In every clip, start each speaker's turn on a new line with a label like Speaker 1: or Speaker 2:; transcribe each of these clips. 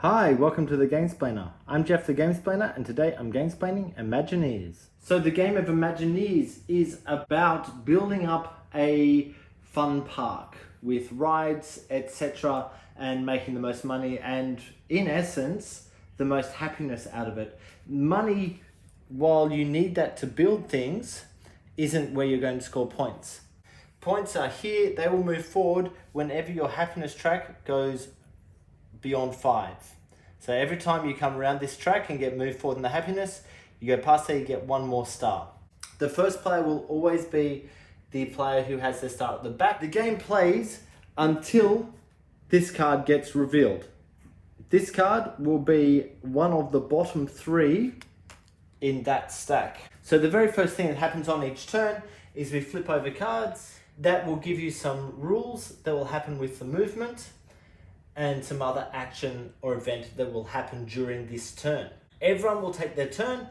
Speaker 1: Hi, welcome to the Gamesplainer. I'm Jeff the Gamesplainer, and today I'm gamesplaining Imagineers. So the game of Imagineers is about building up a fun park with rides, etc., and making the most money and, in essence, the most happiness out of it. Money, while you need that to build things, isn't where you're going to score points. Points are here, they will move forward whenever your happiness track goes beyond 5. So every time you come around this track and get moved forward in the happiness, you go past there, you get one more star. The first player will always be the player who has their star at the back. The game plays until this card gets revealed. This card will be one of the bottom 3 in that stack. So the very first thing that happens on each turn is we flip over cards. That will give you some rules that will happen with the movement and some other action or event that will happen during this turn. Everyone will take their turn.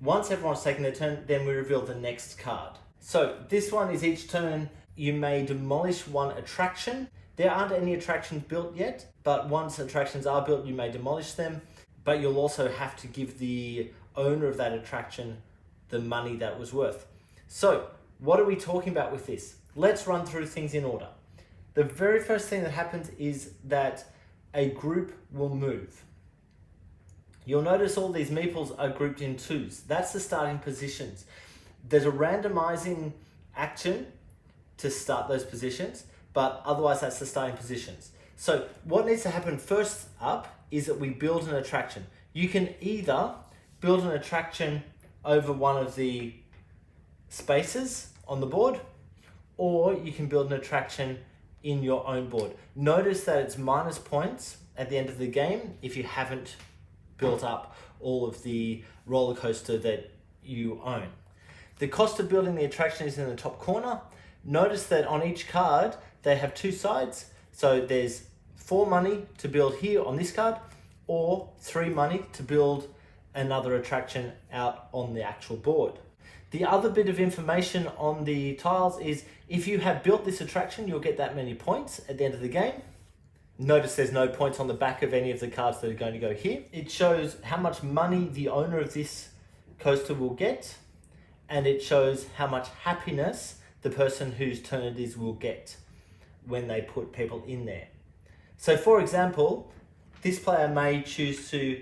Speaker 1: Once everyone's taken their turn, then we reveal the next card. So this one is each turn you may demolish one attraction. There aren't any attractions built yet, but once attractions are built, you may demolish them, but you'll also have to give the owner of that attraction the money that was worth. So what are we talking about with this? Let's run through things in order. The very first thing that happens is that a group will move. You'll notice all these meeples are grouped in 2s. That's the starting positions. There's a randomizing action to start those positions, but otherwise that's the starting positions. So what needs to happen first up is that we build an attraction. You can either build an attraction over one of the spaces on the board, or you can build an attraction in your own board. Notice that it's minus points at the end of the game if you haven't built up all of the roller coaster that you own. The cost of building the attraction is in the top corner. Notice that on each card they have 2 sides. So there's 4 money to build here on this card, or 3 money to build another attraction out on the actual board. The other bit of information on the tiles is if you have built this attraction, you'll get that many points at the end of the game. Notice there's no points on the back of any of the cards that are going to go here. It shows how much money the owner of this coaster will get, and it shows how much happiness the person whose turn it is will get when they put people in there. So for example, this player may choose to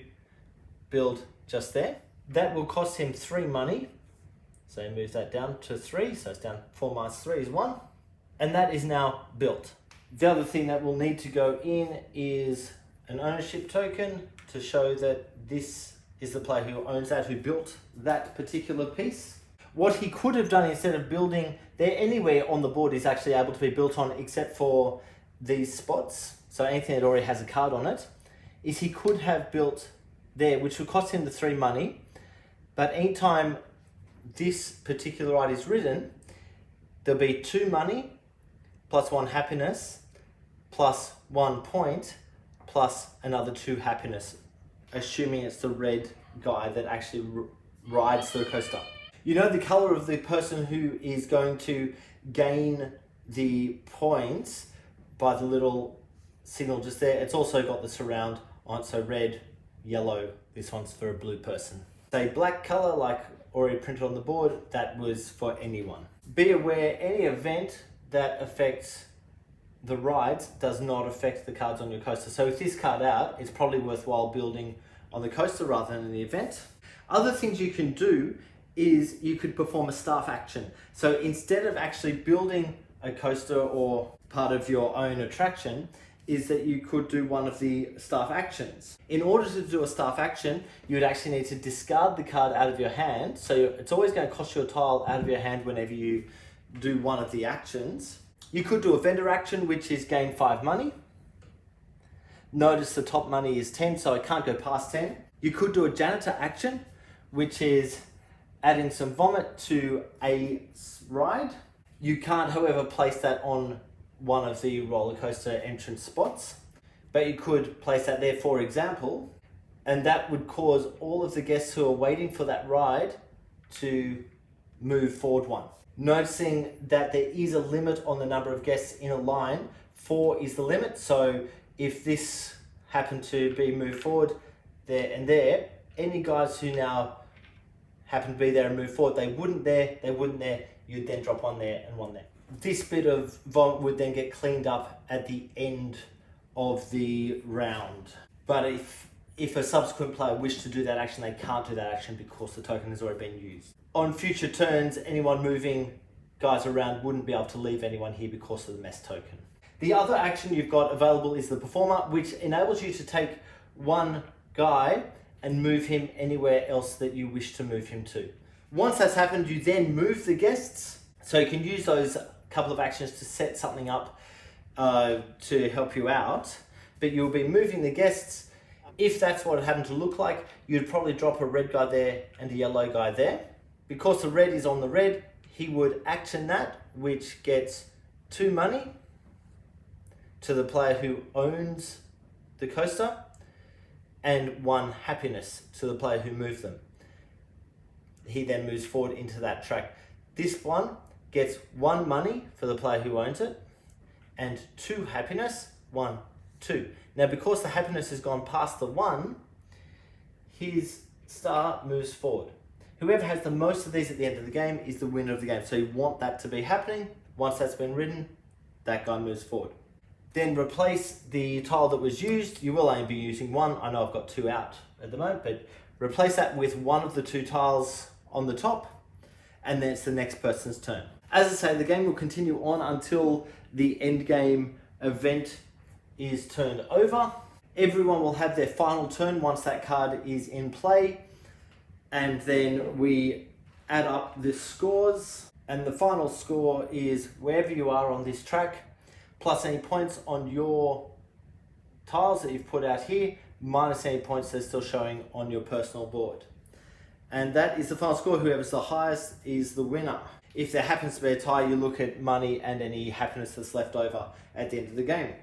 Speaker 1: build just there. That will cost him 3 money. So he moves that down to 3, so it's down 4 minus 3 is 1. And that is now built. The other thing that will need to go in is an ownership token to show that this is the player who owns that, who built that particular piece. What he could have done instead of building there anywhere on the board is actually able to be built on except for these spots, so anything that already has a card on it, is he could have built there, which would cost him the 3 money, but anytime this particular ride is ridden, there'll be 2 money plus 1 happiness plus 1 point plus another 2 happiness, assuming it's the red guy that actually rides the coaster. You know the color of the person who is going to gain the points by the little signal just there. It's also got the surround on it, so red, yellow, this one's for a blue person. Say black color like already printed on the board, that was for anyone. Be aware any event that affects the rides does not affect the cards on your coaster. So with this card out, it's probably worthwhile building on the coaster rather than in the event. Other things you can do is you could perform a staff action. So instead of actually building a coaster or part of your own attraction, is that you could do one of the staff actions. In order to do a staff action, you would actually need to discard the card out of your hand. So it's always going to cost you a tile out of your hand whenever you do one of the actions. You could do a vendor action, which is gain 5 money. Notice the top money is 10, so I can't go past 10. You could do a janitor action, which is adding some vomit to a ride. You can't, however, place that on one of the roller coaster entrance spots, but you could place that there, for example, and that would cause all of the guests who are waiting for that ride to move forward 1. Noticing that there is a limit on the number of guests in a line. 4 is the limit, so if this happen to be moved forward there and there, any guys who now happen to be there and move forward, they wouldn't there, you'd then drop one there and one there. This bit of vomit would then get cleaned up at the end of the round. But if a subsequent player wished to do that action, they can't do that action because the token has already been used. On future turns, anyone moving guys around wouldn't be able to leave anyone here because of the mess token. The other action you've got available is the performer, which enables you to take one guy and move him anywhere else that you wish to move him to. Once that's happened, you then move the guests. So you can use those couple of actions to set something up to help you out, but you'll be moving the guests. If that's what it happened to look like, you'd probably drop a red guy there and a yellow guy there. Because the red is on the red, he would action that, which gets 2 money to the player who owns the coaster, and 1 happiness to the player who moved them. He then moves forward into that track. This one gets 1 money for the player who owns it, and 2 happiness, 1, 2. Now because the happiness has gone past the 1, his star moves forward. Whoever has the most of these at the end of the game is the winner of the game. So you want that to be happening. Once that's been ridden, that guy moves forward. Then replace the tile that was used. You will only be using 1. I know I've got 2 out at the moment, but replace that with one of the 2 tiles on the top, and then it's the next person's turn. As I say, the game will continue on until the end game event is turned over. Everyone will have their final turn once that card is in play, and then we add up the scores, and the final score is wherever you are on this track, plus any points on your tiles that you've put out here, minus any points they're still showing on your personal board. And that is the final score. Whoever's the highest is the winner. If there happens to be a tie, you look at money and any happiness that's left over at the end of the game.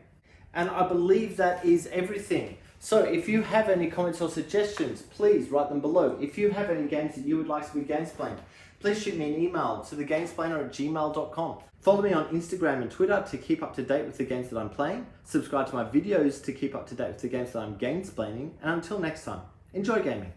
Speaker 1: And I believe that is everything. So if you have any comments or suggestions, please write them below. If you have any games that you would like to be gamesplaned, please shoot me an email to thegamesplainer@gmail.com. Follow me on Instagram and Twitter to keep up to date with the games that I'm playing. Subscribe to my videos to keep up to date with the games that I'm gamesplaining. And until next time, enjoy gaming.